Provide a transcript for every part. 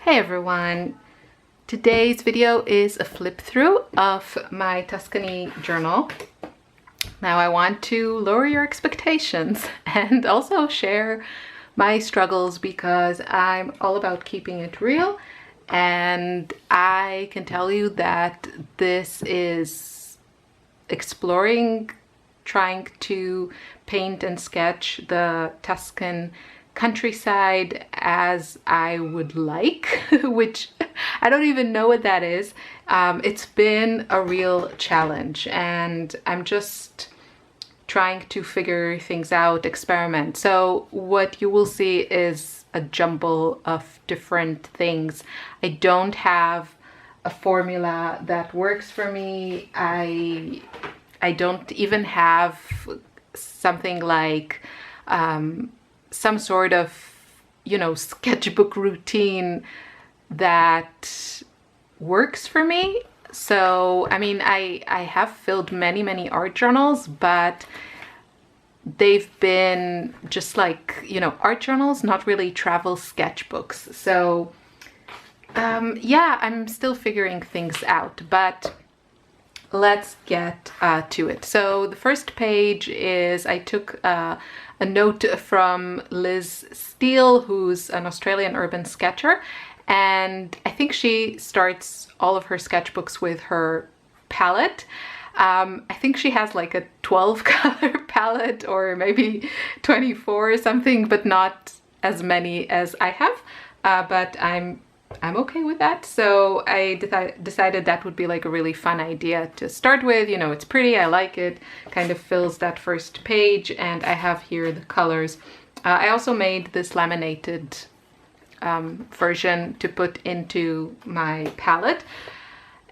Hey everyone! Today's video is a flip through of my Tuscany journal. Now I want to lower your expectations and also share my struggles because I'm all about keeping it real, and I can tell you that this is exploring, trying to paint and sketch the Tuscan countryside as I would like, which I don't even know what that is. It's been a real challenge and I'm just trying to figure things out, experiment. So what you will see is a jumble of different things. I don't have a formula that works for me. I don't even have something like some sort of, sketchbook routine that works for me. So, I mean, I have filled many art journals, but they've been just like, art journals, not really travel sketchbooks. So, yeah, I'm still figuring things out, but let's get to it. So the first page is, I took a note from Liz Steele, who's an Australian urban sketcher, and I think she starts all of her sketchbooks with her palette. I think she has like a 12 color palette or maybe 24 or something, but not as many as I have, but I'm okay with that. So I decided that would be like a really fun idea to start with. It's pretty, I like it, kind of fills that first page, and I have here the colors. I also made this laminated version to put into my palette.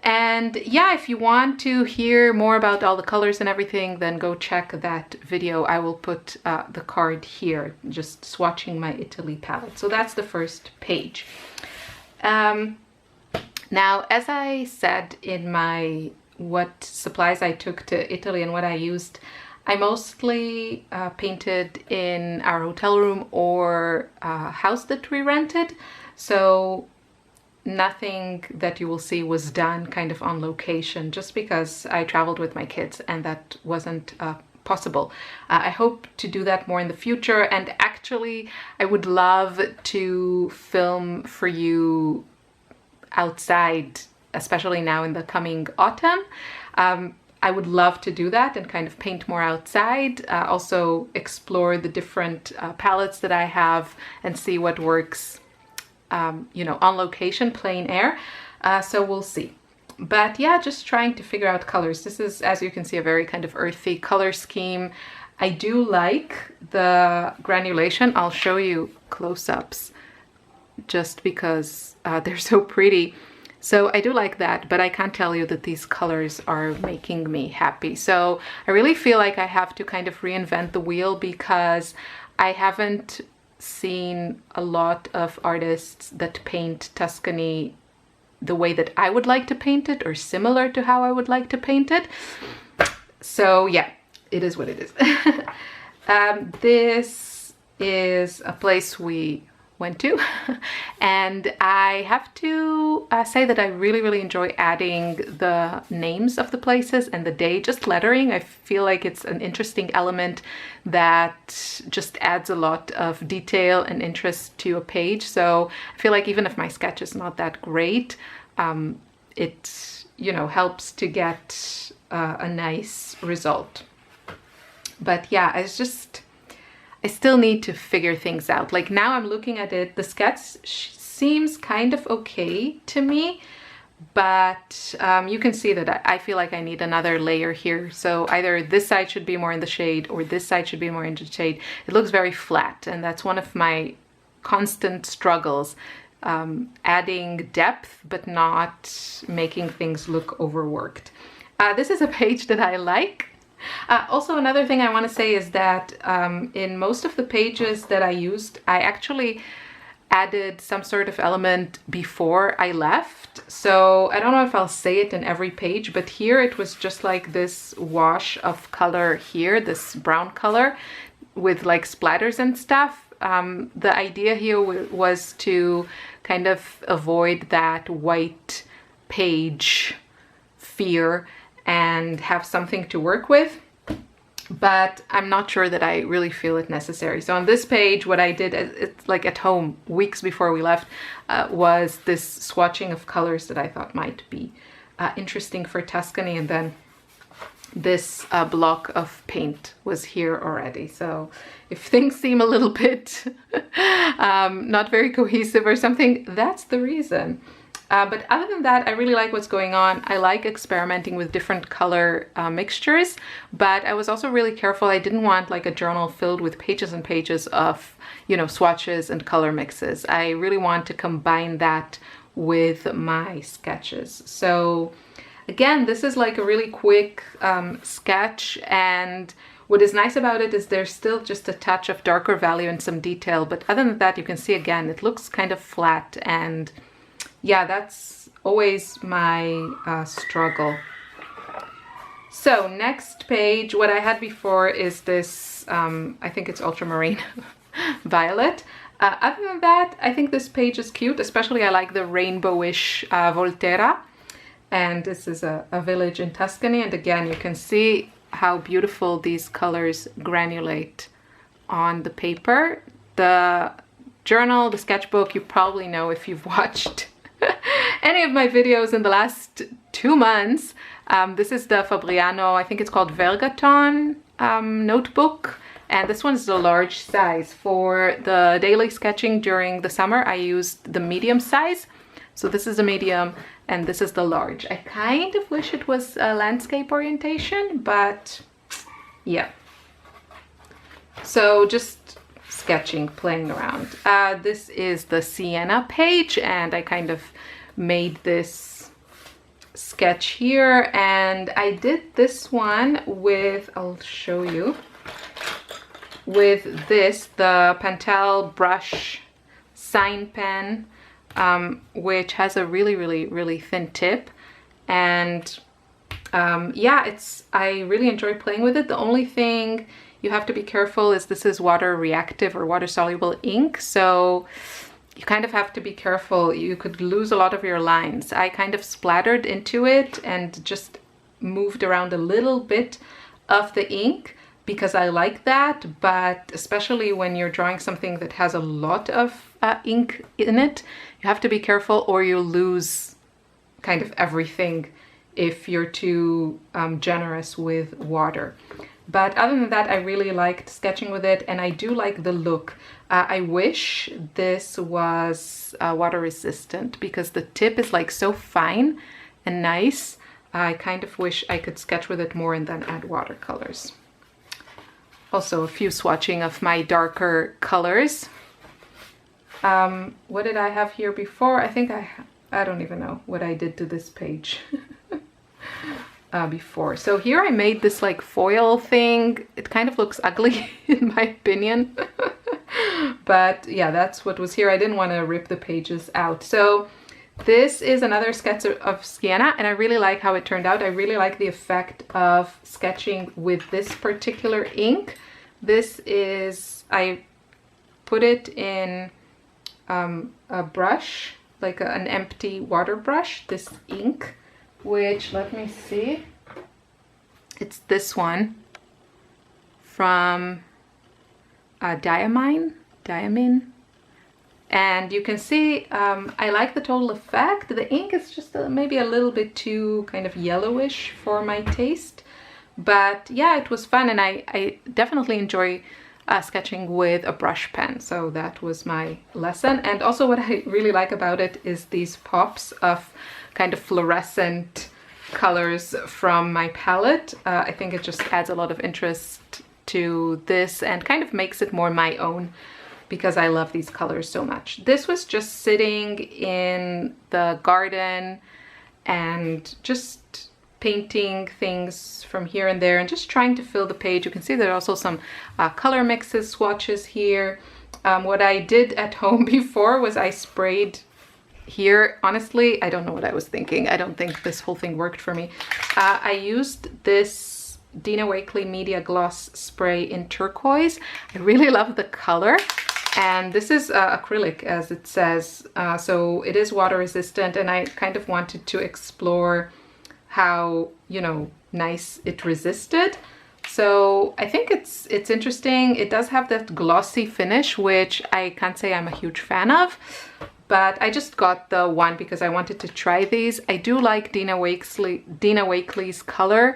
And yeah, if you want to hear more about all the colors and everything, then go check that video. I will put the card here, just swatching my Italy palette. So that's the first page. Now, as I said in my what supplies I took to Italy and what I used, I mostly painted in our hotel room or house that we rented. So nothing that you will see was done kind of on location, just because I traveled with my kids and that wasn't possible. I hope to do that more in the future, and actually I would love to film for you outside, especially now in the coming autumn. I would love to do that and kind of paint more outside, also explore the different palettes that I have and see what works on location, plein air. So we'll see. But yeah, just trying to figure out colors. This is, as you can see, a very kind of earthy color scheme. I do like the granulation. I'll show you close-ups just because they're so pretty. So I do like that, but I can't tell you that these colors are making me happy. So I really feel like I have to kind of reinvent the wheel, because I haven't seen a lot of artists that paint Tuscany the way that I would like to paint it, or similar to how I would like to paint it. So yeah, it is what it is. This is a place we went to, and I have to say that I really enjoy adding the names of the places and the day, just lettering. I feel like it's an interesting element that just adds a lot of detail and interest to a page. So I feel like even if my sketch is not that great, it helps to get a nice result. But yeah, I still need to figure things out. Like now I'm looking at it, the sketch seems kind of okay to me, but you can see that I feel like I need another layer here. So either this side should be more in the shade or this side should be more in the shade. It looks very flat, and that's one of my constant struggles, adding depth but not making things look overworked. This is a page that I like. Also, another thing I want to say is that in most of the pages that I used, I actually added some sort of element before I left. So I don't know if I'll say it in every page, but here it was just like this wash of color here, this brown color with like splatters and stuff. The idea here was to kind of avoid that white page fear and have something to work with. But I'm not sure that I really feel it necessary. So on this page, what I did, it's like at home, weeks before we left, was this swatching of colors that I thought might be interesting for Tuscany. And then this block of paint was here already. So if things seem a little bit not very cohesive or something, that's the reason. But other than that, I really like what's going on. I like experimenting with different color mixtures, but I was also really careful. I didn't want like a journal filled with pages and pages of, you know, swatches and color mixes. I really want to combine that with my sketches. So again, this is like a really quick sketch, and what is nice about it is there's still just a touch of darker value and some detail, but other than that, you can see again, it looks kind of flat, and yeah, that's always my struggle. So next page, what I had before is this, I think it's ultramarine violet. Other than that, I think this page is cute, especially I like the rainbowish Volterra. And this is a village in Tuscany. And again, you can see how beautiful these colors granulate on the paper. The journal, the sketchbook, you probably know if you've watched any of my videos in the last 2 months. This is the Fabriano, I think it's called Vergatone Notebook. And this one's the large size. For the daily sketching during the summer, I used the medium size. So this is a medium and this is the large. I kind of wish it was a landscape orientation, but yeah. So just sketching, playing around. This is the Sienna page, and I kind of made this sketch here, and I did this one with, I'll show you, with this, the Pentel brush sign pen, which has a really thin tip. And yeah, I really enjoy playing with it. The only thing you have to be careful is this is water reactive or water soluble ink, so you kind of have to be careful. You could lose a lot of your lines. I kind of splattered into it and just moved around a little bit of the ink because I like that, but especially when you're drawing something that has a lot of ink in it, you have to be careful or you lose kind of everything if you're too generous with water. But other than that, I really liked sketching with it, and I do like the look. I wish this was water resistant because the tip is like so fine and nice. I kind of wish I could sketch with it more and then add watercolors. Also a few swatching of my darker colors. What did I have here before? I think I don't even know what I did to this page. Before. So here I made this like foil thing. It kind of looks ugly in my opinion. But yeah, that's what was here. I didn't want to rip the pages out. So this is another sketch of Sienna, and I really like how it turned out. I really like the effect of sketching with this particular ink. This is, I put it in a brush, like an empty water brush, this ink, which, let me see, it's this one from Diamine, and you can see I like the total effect. The ink is just maybe a little bit too kind of yellowish for my taste, but yeah, it was fun, and I definitely enjoy sketching with a brush pen. So that was my lesson. And also what I really like about it is these pops of kind of fluorescent colors from my palette. I think it just adds a lot of interest to this and kind of makes it more my own because I love these colors so much. This was just sitting in the garden and just painting things from here and there and just trying to fill the page. You can see there are also some color mixes, swatches here. What I did at home before was I sprayed here. Honestly, I don't know what I was thinking. I don't think this whole thing worked for me. I used this Dina Wakley Media Gloss spray in turquoise. I really love the color. And this is acrylic, as it says, so it is water resistant, and I kind of wanted to explore how, you know, nice it resisted. So I think it's interesting. It does have that glossy finish, which I can't say I'm a huge fan of, but I just got the one because I wanted to try these. I do like Dina Wakley's color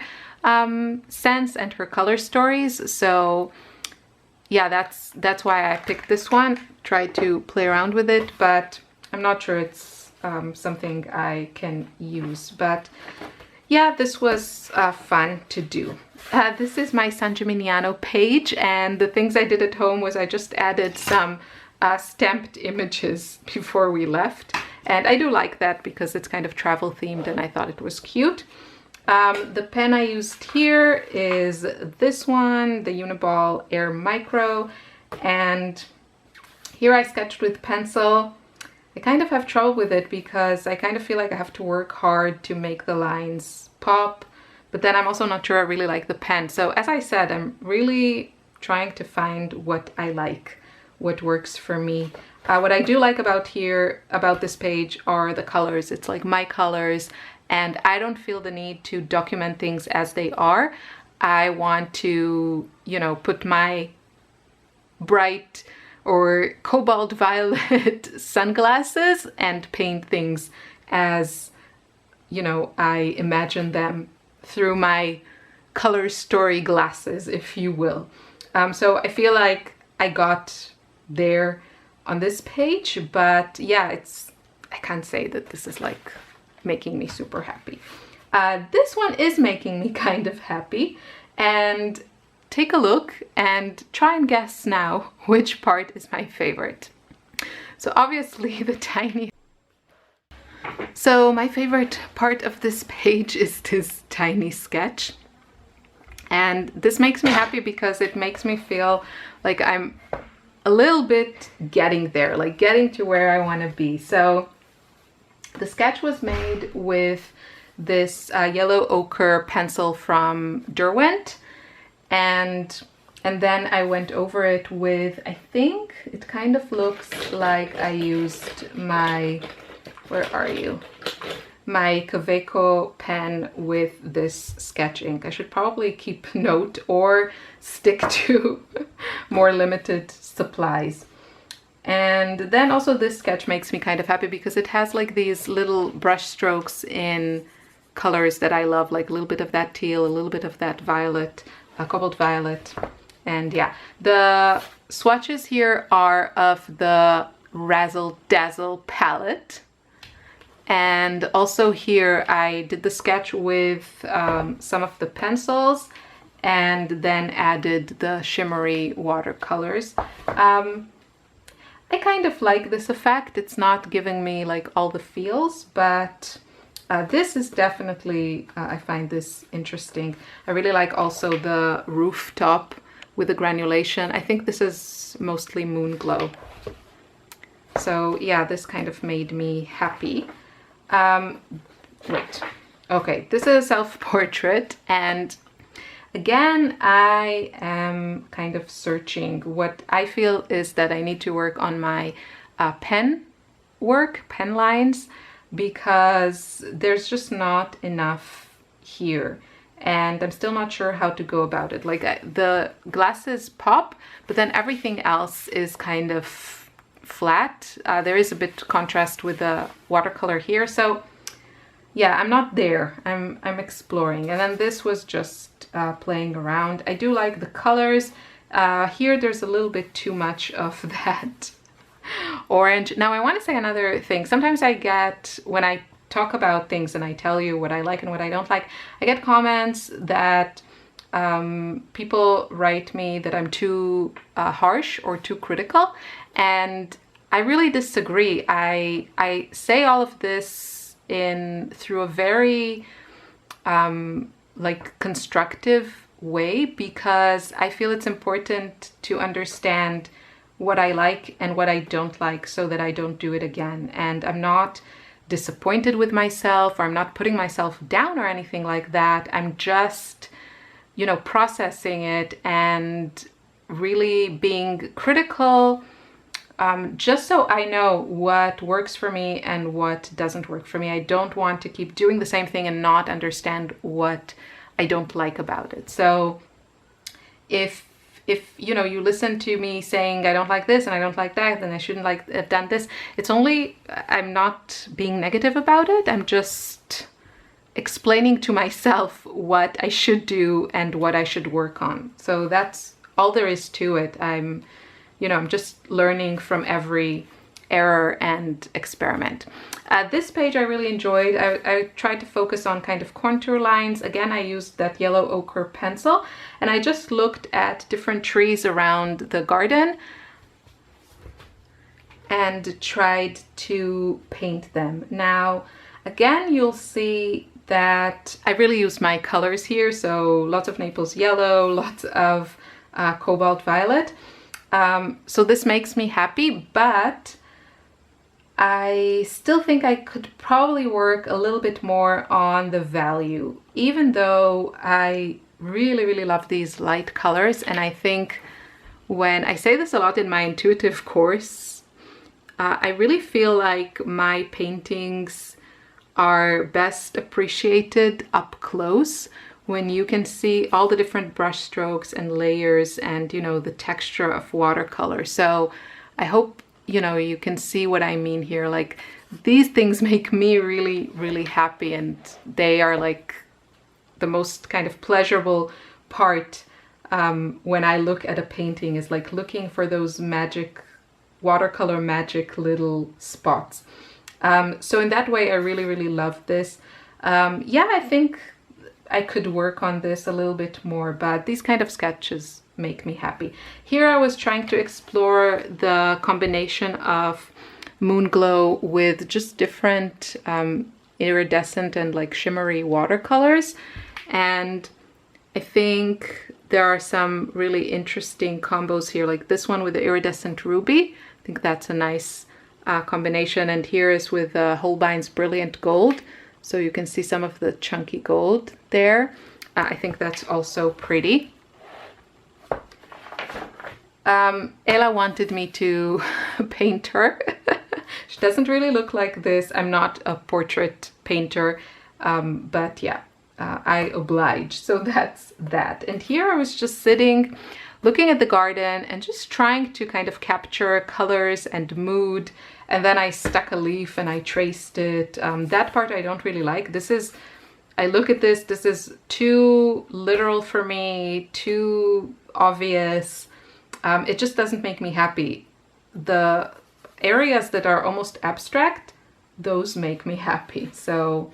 sense and her color stories, so yeah, that's why I picked this one. Tried to play around with it, but I'm not sure it's something I can use. But yeah, this was fun to do. This is my San Gimignano page, and the things I did at home was I just added some stamped images before we left. And I do like that because it's kind of travel themed, and I thought it was cute. The pen I used here is this one, the Uniball Air Micro, and here I sketched with pencil. I kind of have trouble with it because I kind of feel like I have to work hard to make the lines pop, but then I'm also not sure I really like the pen. So as I said, I'm really trying to find what I like, what works for me. What I do like about this page are the colors. It's like my colors, and I don't feel the need to document things as they are. I want to, you know, put my bright or cobalt violet sunglasses and paint things as, you know, I imagine them through my color story glasses, if you will. So I feel like I got there on this page, but yeah, I can't say that this is like making me super happy. This one is making me kind of happy, and take a look and try and guess now which part is my favorite. So obviously the tiny... So my favorite part of this page is this tiny sketch. And this makes me happy because it makes me feel like I'm a little bit getting there, like getting to where I want to be. So the sketch was made with this yellow ochre pencil from Derwent, and then I went over it with, I think it kind of looks like I used my, where are you? My Kaweco pen with this sketch ink. I should probably keep note or stick to more limited supplies. And then also this sketch makes me kind of happy because it has like these little brush strokes in colors that I love, like a little bit of that teal, a little bit of that violet, cobalt violet. And yeah, the swatches here are of the Razzle Dazzle palette. And also here I did the sketch with some of the pencils and then added the shimmery watercolors. I kind of like this effect. It's not giving me like all the feels, but this is definitely, I find this interesting. I really like also the rooftop with the granulation. I think this is mostly Moon Glow. So yeah, this kind of made me happy. Right. Okay, this is a self-portrait, and again, I am kind of searching. What I feel is that I need to work on my pen lines, because there's just not enough here, and I'm still not sure how to go about it. Like the glasses pop, but then everything else is kind of flat. There is a bit contrast with the watercolor here, so yeah, I'm not there. I'm exploring. And then this was just playing around. I do like the colors. Here there's a little bit too much of that orange. Now I want to say another thing. Sometimes I get, when I talk about things and I tell you what I like and what I don't like, I get comments that people write me that I'm too harsh or too critical, and I really disagree. I say all of this through a very like constructive way, because I feel it's important to understand what I like and what I don't like so that I don't do it again. And I'm not disappointed with myself, or I'm not putting myself down or anything like that. I'm just, you know, processing it and really being critical just so I know what works for me and what doesn't work for me. I don't want to keep doing the same thing and not understand what I don't like about it. So if you know, you listen to me saying I don't like this and I don't like that, then I shouldn't have done this, it's only, I'm not being negative about it. I'm just explaining to myself what I should do and what I should work on. So that's all there is to it. I'm just learning from every error and experiment. This page I really enjoyed. I tried to focus on kind of contour lines. Again, I used that yellow ochre pencil, and I just looked at different trees around the garden and tried to paint them. Now, again, you'll see that I really use my colors here. So lots of Naples yellow, lots of cobalt violet. So this makes me happy, but I still think I could probably work a little bit more on the value, even though I really, really love these light colors. And I think when I say this a lot in my intuitive course, I really feel like my paintings are best appreciated up close when you can see all the different brush strokes and layers and, you know, the texture of watercolor. So I hope, you know, you can see what I mean here. Like, these things make me really, really happy, and they are like the most kind of pleasurable part when I look at a painting, is like looking for those magic, watercolor magic little spots. So in that way, I really, really love this. Yeah, I think I could work on this a little bit more, but these kind of sketches make me happy. Here I was trying to explore the combination of moon glow with just different iridescent and like shimmery watercolors. And I think there are some really interesting combos here, like this one with the iridescent ruby. I think that's a nice combination. And here is with Holbein's Brilliant Gold. So you can see some of the chunky gold there. I think that's also pretty. Ella wanted me to paint her. She doesn't really look like this. I'm not a portrait painter, but yeah, I oblige. So that's that. And here I was just sitting, looking at the garden and just trying to kind of capture colors and mood. And then I stuck a leaf and I traced it. That part I don't really like. I look at this is too literal for me, too obvious. It just doesn't make me happy. The areas that are almost abstract, those make me happy. So,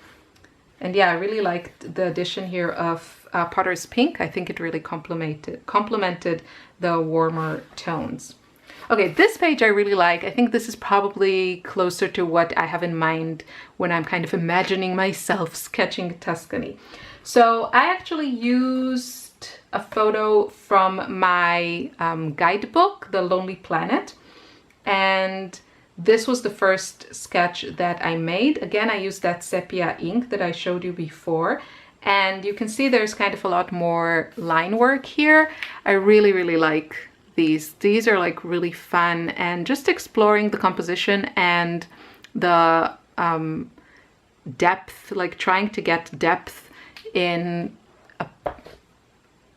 and yeah, I really liked the addition here of Potter's Pink. I think it really complemented the warmer tones. Okay, this page I really like. I think this is probably closer to what I have in mind when I'm kind of imagining myself sketching Tuscany. So I actually used a photo from my guidebook, The Lonely Planet, and this was the first sketch that I made. Again, I used that sepia ink that I showed you before, and you can see there's kind of a lot more line work here. I really, really like these. These are like really fun, and just exploring the composition and the depth, like trying to get depth in a,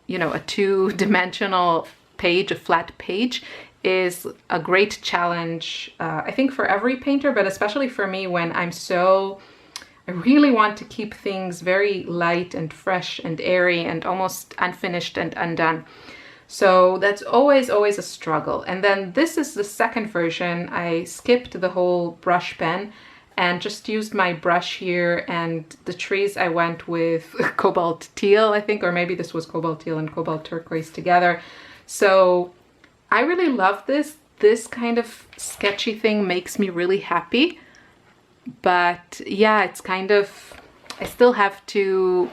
you know, a two-dimensional page, a flat page, is a great challenge, I think, for every painter, but especially for me when I really want to keep things very light and fresh and airy and almost unfinished and undone. So that's always a struggle. And then this is the second version. I skipped the whole brush pen and just used my brush here, and the trees I went with cobalt teal, I think, or maybe this was cobalt teal and cobalt turquoise together. So I really love this. This kind of sketchy thing makes me really happy. But yeah, it's kind of, I still have to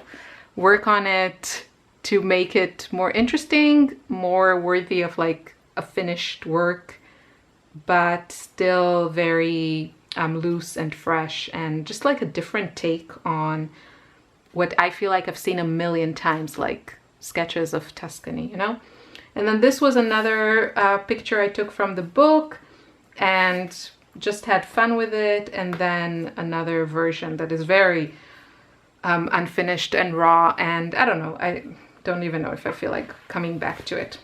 work on it to make it more interesting, more worthy of like a finished work, but still very loose and fresh, and just like a different take on what I feel like I've seen a million times, like sketches of Tuscany, you know? And then this was another picture I took from the book. and just had fun with it. And then another version that is very unfinished and raw, and I don't know, I don't even know if I feel like coming back to it.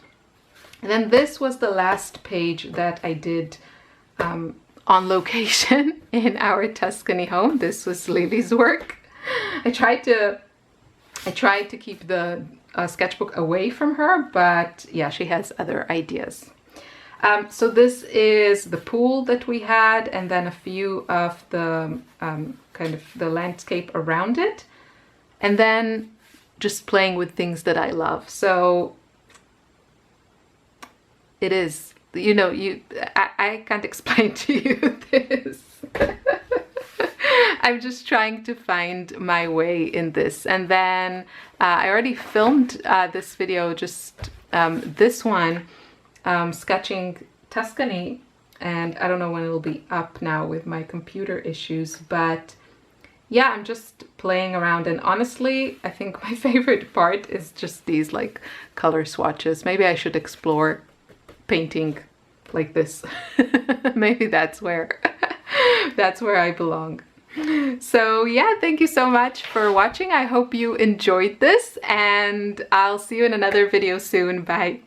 And then this was the last page that I did on location in our Tuscany home. This was Lily's work. I tried to keep the sketchbook away from her, but yeah, she has other ideas. So this is the pool that we had, and then a few of the kind of the landscape around it, and then just playing with things that I love. So it is, you know, I can't explain to you this. I'm just trying to find my way in this. And then I already filmed this video, just this one, sketching Tuscany, and I don't know when it'll be up now with my computer issues, but yeah, I'm just playing around. And honestly, I think my favorite part is just these like color swatches. Maybe I should explore painting like this. Maybe that's where I belong. So yeah, thank you so much for watching. I hope you enjoyed this, and I'll see you in another video soon. Bye.